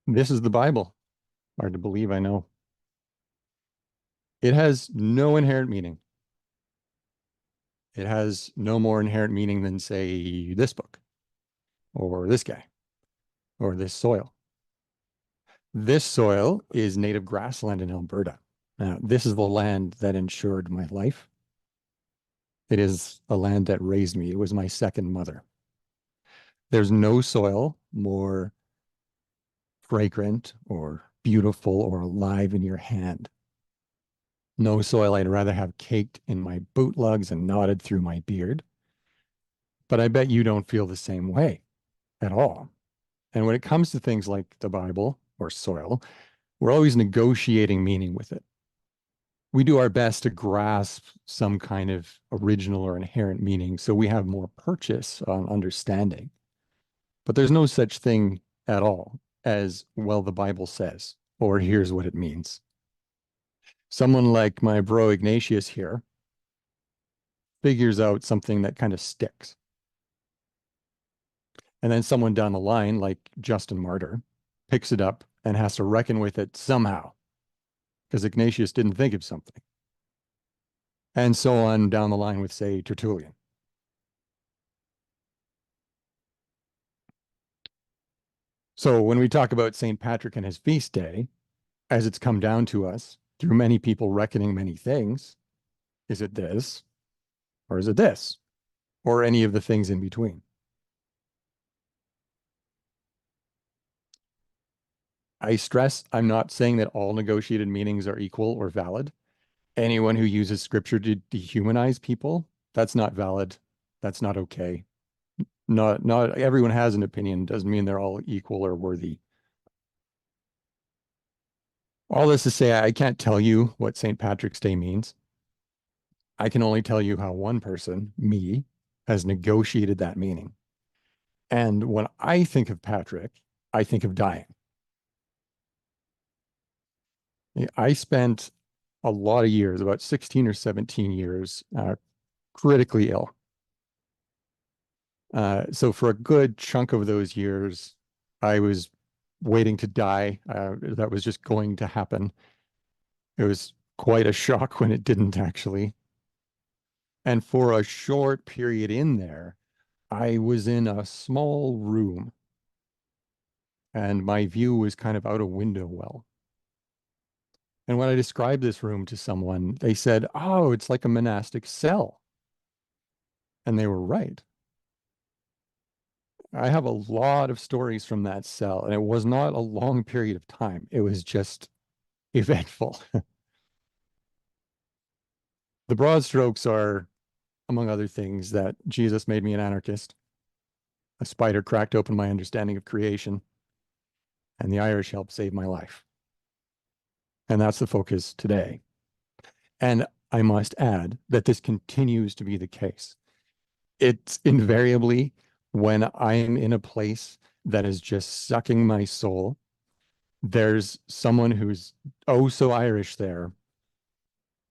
This is the Bible. Hard to believe, I know. It has no inherent meaning. It has no more inherent meaning than, say, this book, or this guy, or this soil. This soil is native grassland in Alberta. Now, this is the land that ensured my life. It is a land that raised me. It was my second mother. There's no soil more fragrant or beautiful or alive in your hand. No soil I'd rather have caked in my boot lugs and knotted through my beard. But I bet you don't feel the same way at all. And when it comes to things like the Bible or soil, we're always negotiating meaning with it. We do our best to grasp some kind of original or inherent meaning so we have more purchase on understanding. But there's no such thing at all as, well, the Bible says, or here's what it means. Someone like my bro Ignatius here figures out something that kind of sticks. And then someone down the line, like Justin Martyr, picks it up and has to reckon with it somehow because Ignatius didn't think of something. And so on down the line with, say, Tertullian. So when we talk about St. Patrick and his feast day, as it's come down to us through many people reckoning many things, is it this or is it this or any of the things in between? I stress I'm not saying that all negotiated meanings are equal or valid. Anyone who uses scripture to dehumanize people, that's not valid. That's not okay. Not everyone has an opinion, doesn't mean they're all equal or worthy. All this to say, I can't tell you what St. Patrick's Day means. I can only tell you how one person, me, has negotiated that meaning. And when I think of Patrick, I think of dying. I spent a lot of years, about 16 or 17 years, critically ill. So for a good chunk of those years, I was waiting to die. That was just going to happen. It was quite a shock when it didn't actually. And for a short period in there, I was in a small room and my view was kind of out a window well. And when I described this room to someone, they said, "Oh, it's like a monastic cell." And they were right. I have a lot of stories from that cell, and it was not a long period of time. It was just eventful. The broad strokes are, among other things, that Jesus made me an anarchist. A spider cracked open my understanding of creation, and the Irish helped save my life. And that's the focus today. And I must add that this continues to be the case. It's invariably when I'm in a place that is just sucking my soul, there's someone who's oh so Irish there,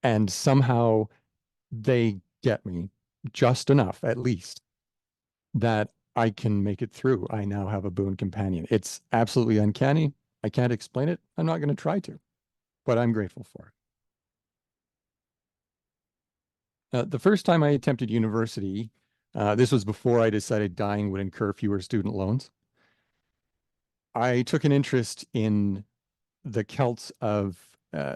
and somehow they get me just enough, at least, that I can make it through. I now have a boon companion. It's absolutely uncanny. I can't explain it. I'm not going to try to, but I'm grateful for it. The first time I attempted university, this was before I decided dying would incur fewer student loans. I took an interest in the Celts of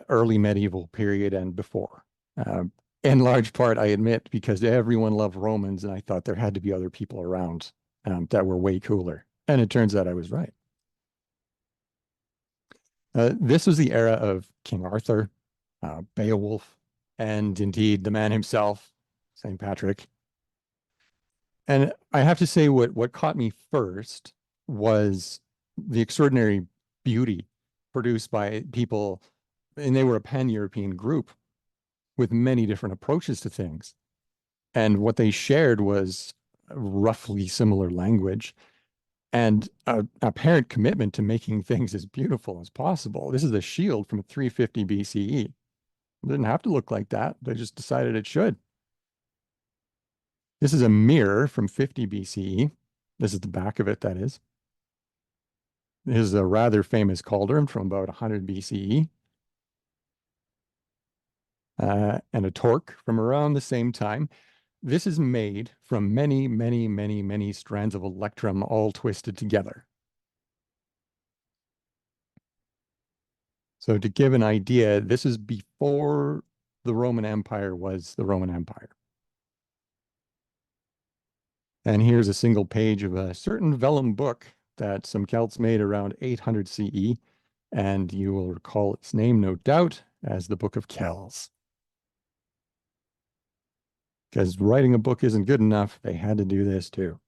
early medieval period and before. Uh, in large part, I admit, because everyone loved Romans, and I thought there had to be other people around that were way cooler. And it turns out I was right. This was the era of King Arthur, Beowulf, and indeed the man himself, St. Patrick. And I have to say, what caught me first was the extraordinary beauty produced by people, and they were a pan-European group with many different approaches to things. And what they shared was roughly similar language and a apparent commitment to making things as beautiful as possible. This is a shield from 350 BCE. It didn't have to look like that. They just decided it should. This is a mirror from 50 BCE. This is the back of it, that is. is a rather famous cauldron from about 100 BCE, and a torque from around the same time. This is made from many, many, many, many strands of electrum all twisted together. So to give an idea, this is before the Roman Empire was the Roman Empire. And here's a single page of a certain vellum book that some Celts made around 800 CE. And you will recall its name, no doubt, as the Book of Kells. Because writing a book isn't good enough, they had to do this too.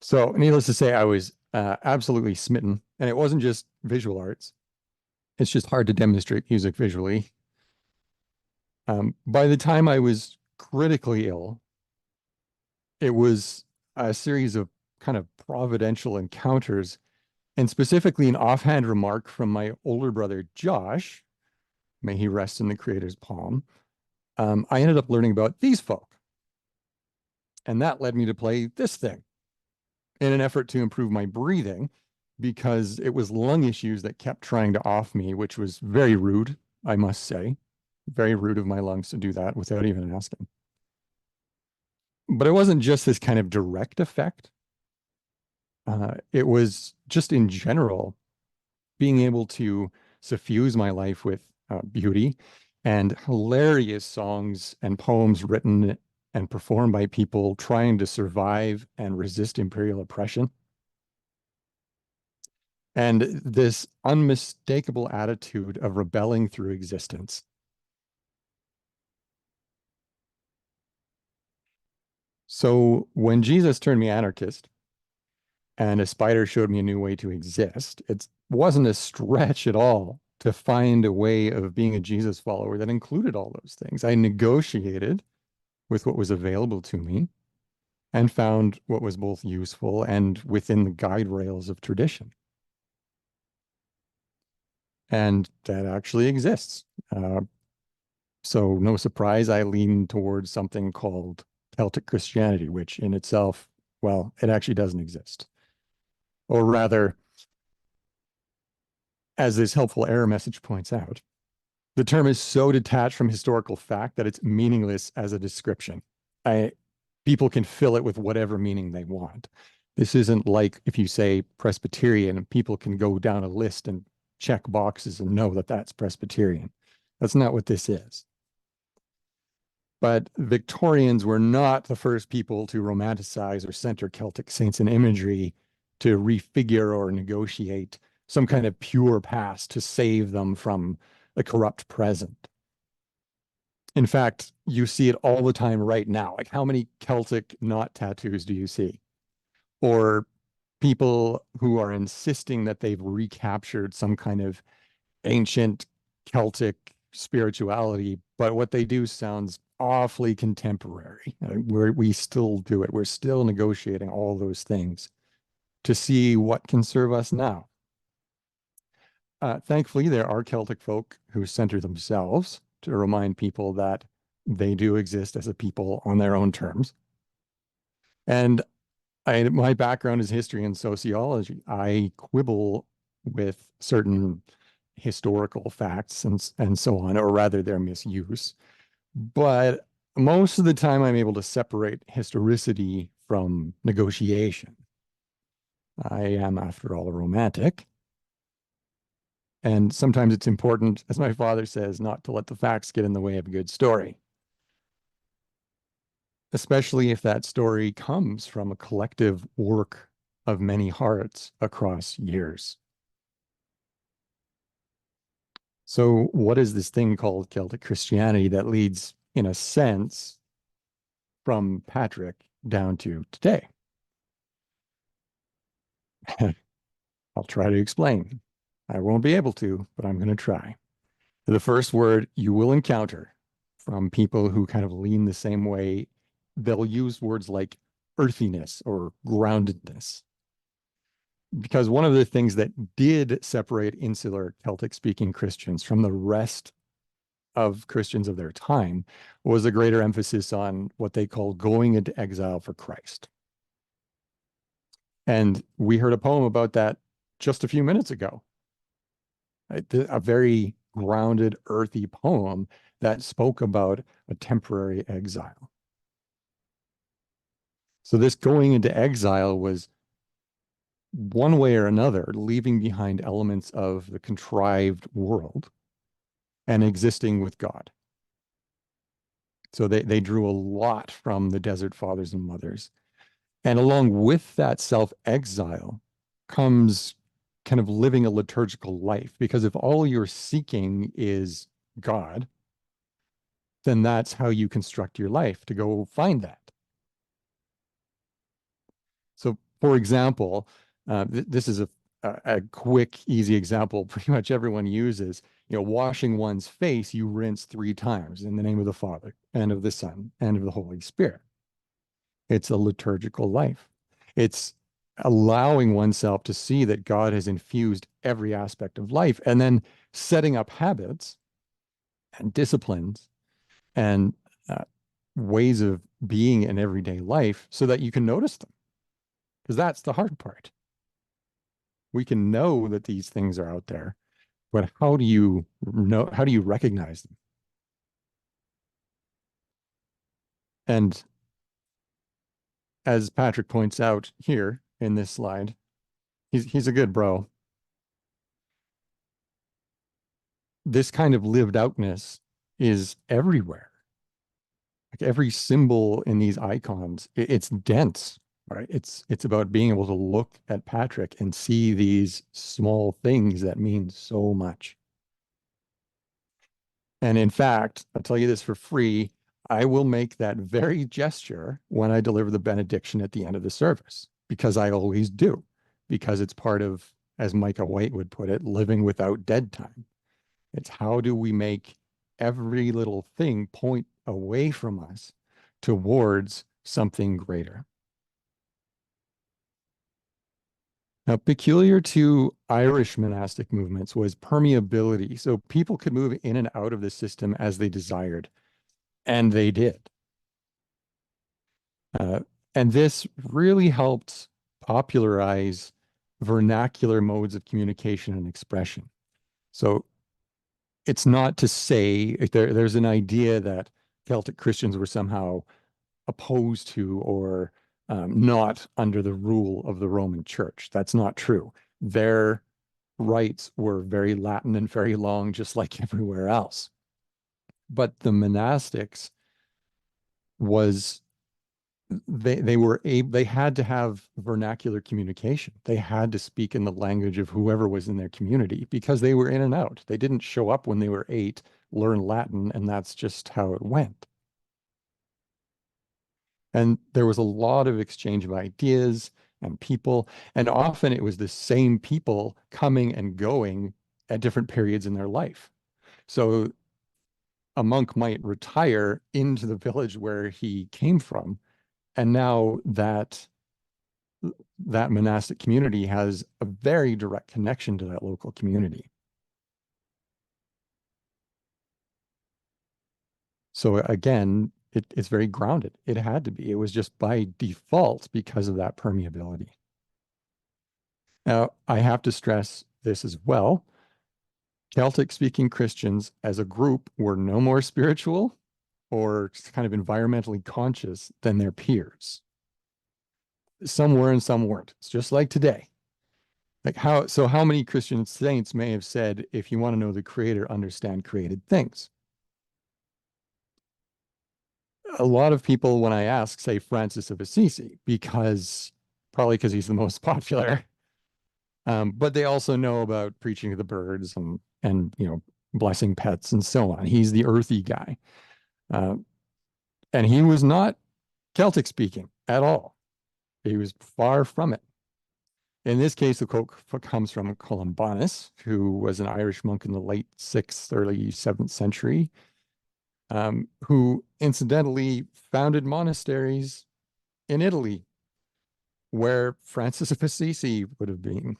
So needless to say, I was absolutely smitten. And it wasn't just visual arts. It's just hard to demonstrate music visually. By the time I was critically ill, it was a series of kind of providential encounters, and specifically an offhand remark from my older brother, Josh, may he rest in the Creator's palm. I ended up learning about these folk. And that led me to play this thing in an effort to improve my breathing, because it was lung issues that kept trying to off me, which was very rude, I must say. Very rude of my lungs to do that without even asking. But it wasn't just this kind of direct effect. It was just in general being able to suffuse my life with beauty and hilarious songs and poems written and performed by people trying to survive and resist imperial oppression. And this unmistakable attitude of rebelling through existence. So when Jesus turned me anarchist and a spider showed me a new way to exist, it wasn't a stretch at all to find a way of being a Jesus follower that included all those things. I negotiated with what was available to me and found what was both useful and within the guide rails of tradition. And that actually exists. So no surprise, I lean towards something called Celtic Christianity, which in itself, well, it actually doesn't exist. Or rather, as this helpful error message points out, the term is so detached from historical fact that it's meaningless as a description. People can fill it with whatever meaning they want. This isn't like if you say Presbyterian and people can go down a list and check boxes and know that that's Presbyterian. That's not what this is. But Victorians were not the first people to romanticize or center Celtic saints in imagery to refigure or negotiate some kind of pure past to save them from a corrupt present. In fact, you see it all the time right now. Like, how many Celtic knot tattoos do you see? Or people who are insisting that they've recaptured some kind of ancient Celtic spirituality, but what they do sounds awfully contemporary. We still do it. We're still negotiating all those things to see what can serve us now. Thankfully, there are Celtic folk who center themselves to remind people that they do exist as a people on their own terms. And my background is history and sociology. I quibble with certain historical facts and so on, or rather their misuse. But most of the time, I'm able to separate historicity from negotiation. I am, after all, a romantic. And sometimes it's important, as my father says, not to let the facts get in the way of a good story, especially if that story comes from a collective work of many hearts across years. So what is this thing called Celtic Christianity that leads, in a sense, from Patrick down to today? I'll try to explain. I won't be able to, but I'm going to try. The first word you will encounter from people who kind of lean the same way, they'll use words like earthiness or groundedness. Because one of the things that did separate insular Celtic-speaking Christians from the rest of Christians of their time was a greater emphasis on what they call going into exile for Christ. And we heard a poem about that just a few minutes ago. A very grounded, earthy poem that spoke about a temporary exile. So this going into exile was one way or another leaving behind elements of the contrived world and existing with God. So they drew a lot from the desert fathers and mothers. And along with that self-exile comes kind of living a liturgical life. Because if all you're seeking is God, then that's how you construct your life to go find that. So, for example, this is a quick, easy example pretty much everyone uses. You know, washing one's face, you rinse 3 times in the name of the Father and of the Son and of the Holy Spirit. It's a liturgical life. It's allowing oneself to see that God has infused every aspect of life and then setting up habits and disciplines and uh, ways of being in everyday life so that you can notice them. Because that's the hard part. We can know that these things are out there, but how do you know, how do you recognize them? And as Patrick points out here in this slide, he's a good bro. This kind of lived outness is everywhere. Like every symbol in these icons, it's dense, right? It's about being able to look at Patrick and see these small things that mean so much. And in fact, I'll tell you this for free, I will make that very gesture when I deliver the benediction at the end of the service, because I always do, because it's part of, as Micah White would put it, living without dead time. It's how do we make every little thing point away from us towards something greater. Now, peculiar to Irish monastic movements was permeability. So people could move in and out of the system as they desired, and they did. Uh, and this really helped popularize vernacular modes of communication and expression. So it's not to say there's an idea that Celtic Christians were somehow opposed to or not under the rule of the Roman Church. That's not true. Their rites were very Latin and very long, just like everywhere else. But the monastics was they had to have vernacular communication. They had to speak in the language of whoever was in their community because they were in and out. They didn't show up when they were 8, learn Latin, and that's just how it went. And there was a lot of exchange of ideas and people, and often it was the same people coming and going at different periods in their life. So a monk might retire into the village where he came from, and now that monastic community has a very direct connection to that local community. So again, it's very grounded. It had to be. It was just by default because of that permeability. Now, I have to stress this as well. Celtic speaking Christians as a group were no more spiritual or kind of environmentally conscious than their peers. Some were and some weren't. It's just like today. Like how many Christian saints may have said, if you want to know the creator, understand created things. A lot of people, when I ask, say Francis of Assisi, probably because he's the most popular. But they also know about preaching to the birds and blessing pets and so on. He's the earthy guy. Uh, and he was not Celtic speaking at all. He was far from it. In this case, the quote comes from Columbanus, who was an Irish monk in the late 6th, early 7th century, who incidentally founded monasteries in Italy, where Francis of Assisi would have been.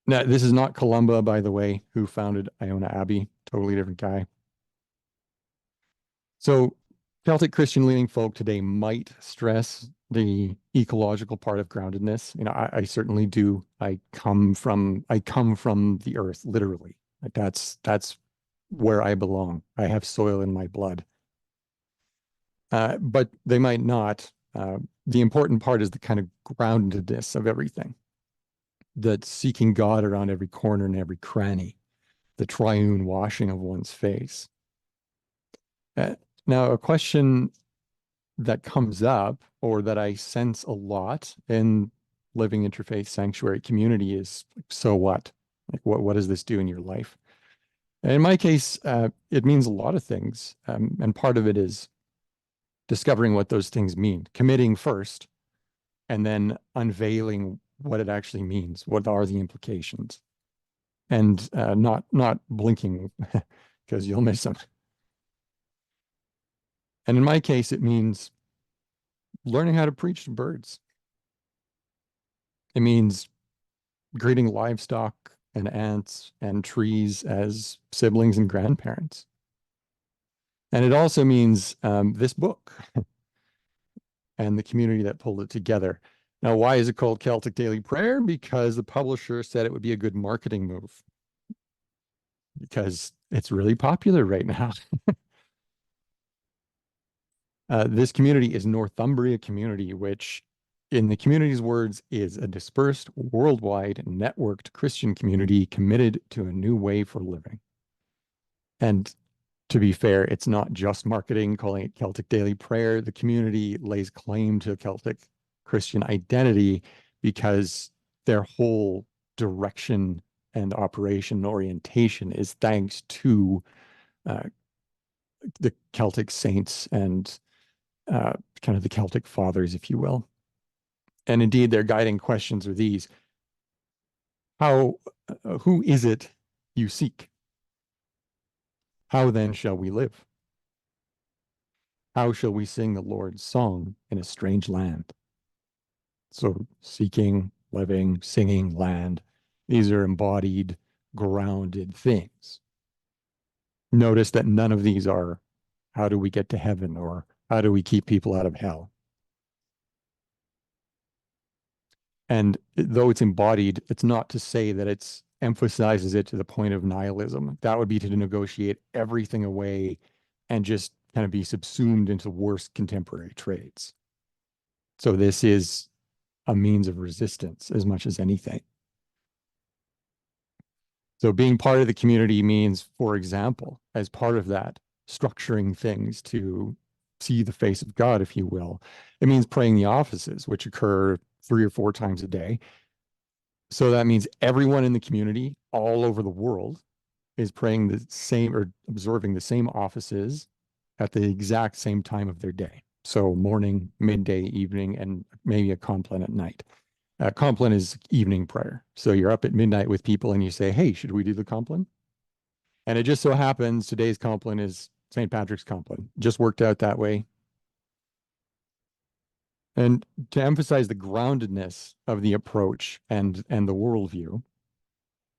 Now, this is not Columba, by the way, who founded Iona Abbey, totally different guy. So Celtic Christian leaning folk today might stress the ecological part of groundedness. I certainly do. I come from the earth, literally. Like that's where I belong. I have soil in my blood. But they might not. The important part is the kind of groundedness of everything. That seeking God around every corner and every cranny, the triune washing of one's face. Uh, Now, a question that comes up, or that I sense a lot in living interfaith sanctuary community, is so what? Like, what does this do in your life? And in my case, it means a lot of things. And part of it is discovering what those things mean, committing first, and then unveiling what it actually means. What are the implications? And not blinking because you'll miss them. And in my case, it means learning how to preach to birds. It means greeting livestock and ants and trees as siblings and grandparents. And it also means this book and the community that pulled it together. Now, why is it called Celtic Daily Prayer? Because the publisher said it would be a good marketing move. Because it's really popular right now. This community is Northumbria community, which in the community's words is a dispersed, worldwide, networked Christian community committed to a new way for living. And to be fair, it's not just marketing calling it Celtic Daily Prayer. The community lays claim to Celtic Christian identity because their whole direction and operation orientation is thanks to the Celtic saints and kind of the Celtic fathers, if you will. And indeed, their guiding questions are these: who is it you seek? How then shall we live? How shall we sing the Lord's song in a strange land? So seeking, living, singing, land, these are embodied, grounded things. Notice that none of these are how do we get to heaven or how do we keep people out of hell? And though it's embodied, it's not to say that it's emphasizes it to the point of nihilism. That would be to negotiate everything away and just kind of be subsumed into worst contemporary traits. So this is a means of resistance as much as anything. So being part of the community means, for example, as part of that, structuring things to see the face of God, if you will. It means praying the offices, which occur 3 or 4 times a day. So that means everyone in the community all over the world is praying the same or observing the same offices at the exact same time of their day. So morning, midday, evening, and maybe a compline at night. Compline is evening prayer. So you're up at midnight with people and you say, hey, should we do the compline? And it just so happens today's compline is St. Patrick's compline. Just worked out that way. And to emphasize the groundedness of the approach and the worldview,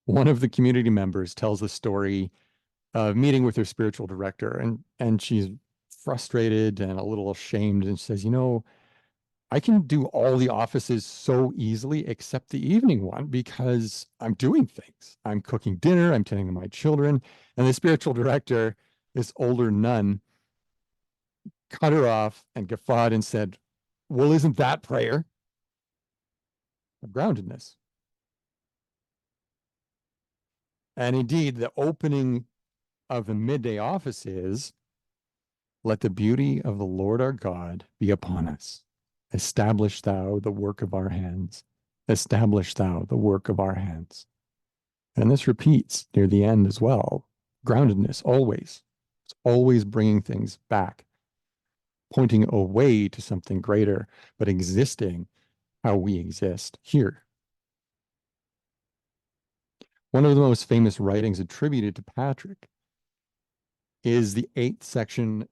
one of the community members tells the story of meeting with her spiritual director, and she's frustrated and a little ashamed, and she says, I can do all the offices so easily except the evening one because I'm doing things. I'm cooking dinner, I'm tending to my children. And the spiritual director, this older nun, cut her off and guffawed and said, well, isn't that prayer? Of groundedness. And indeed, the opening of the midday office is, let the beauty of the Lord our God be upon us. Establish thou the work of our hands. Establish thou the work of our hands. And this repeats near the end as well. Groundedness, always. It's always bringing things back, pointing away to something greater, but existing how we exist here. One of the most famous writings attributed to Patrick is the 8th section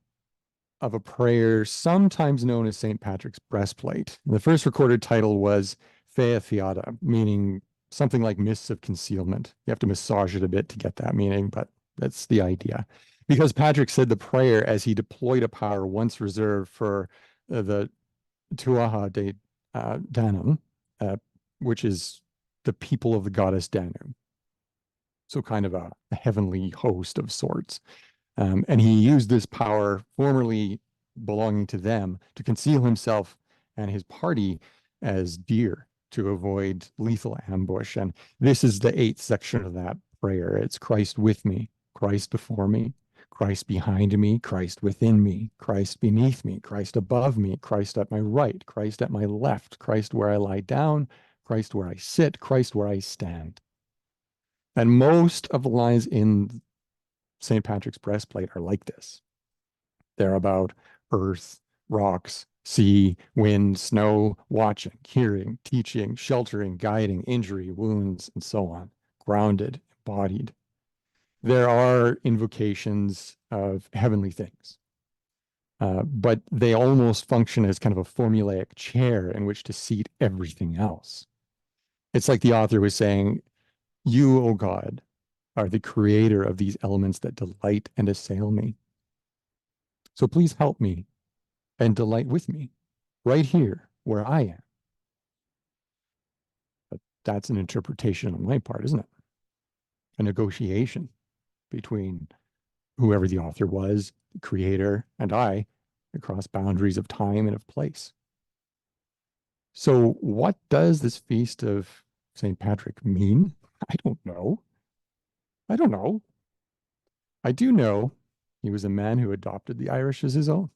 of a prayer, sometimes known as St. Patrick's breastplate. The first recorded title was Fea Fiata, meaning something like mists of concealment. You have to massage it a bit to get that meaning, but that's the idea. Because Patrick said the prayer as he deployed a power once reserved for the Tuatha De Danann, which is the people of the goddess Danu. So kind of a heavenly host of sorts. And he used this power formerly belonging to them to conceal himself and his party as deer to avoid lethal ambush. And this is the eighth section of that prayer. It's Christ with me, Christ before me, Christ behind me, Christ within me, Christ beneath me, Christ above me, Christ at my right, Christ at my left, Christ where I lie down, Christ where I sit, Christ where I stand. And most of the lines in St. Patrick's breastplate are like this. They're about earth, rocks, sea, wind, snow, watching, hearing, teaching, sheltering, guiding, injury, wounds, and so on. Grounded, embodied. There are invocations of heavenly things, but they almost function as kind of a formulaic chair in which to seat everything else. It's like the author was saying, you, O God, are the creator of these elements that delight and assail me. So please help me and delight with me right here where I am. But that's an interpretation on my part, isn't it? A negotiation between whoever the author was, the creator, and I across boundaries of time and of place. So what does this feast of St. Patrick mean? I don't know. I don't know. I do know he was a man who adopted the Irish as his own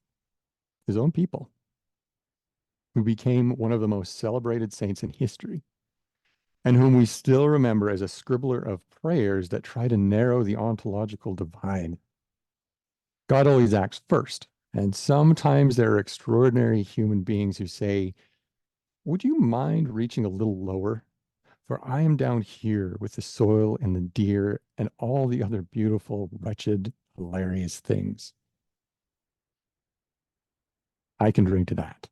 people, who became one of the most celebrated saints in history, and whom we still remember as a scribbler of prayers that try to narrow the ontological divide. God always acts first, and sometimes there are extraordinary human beings who say, would you mind reaching a little lower? For I am down here with the soil and the deer and all the other beautiful, wretched, hilarious things. I can drink to that.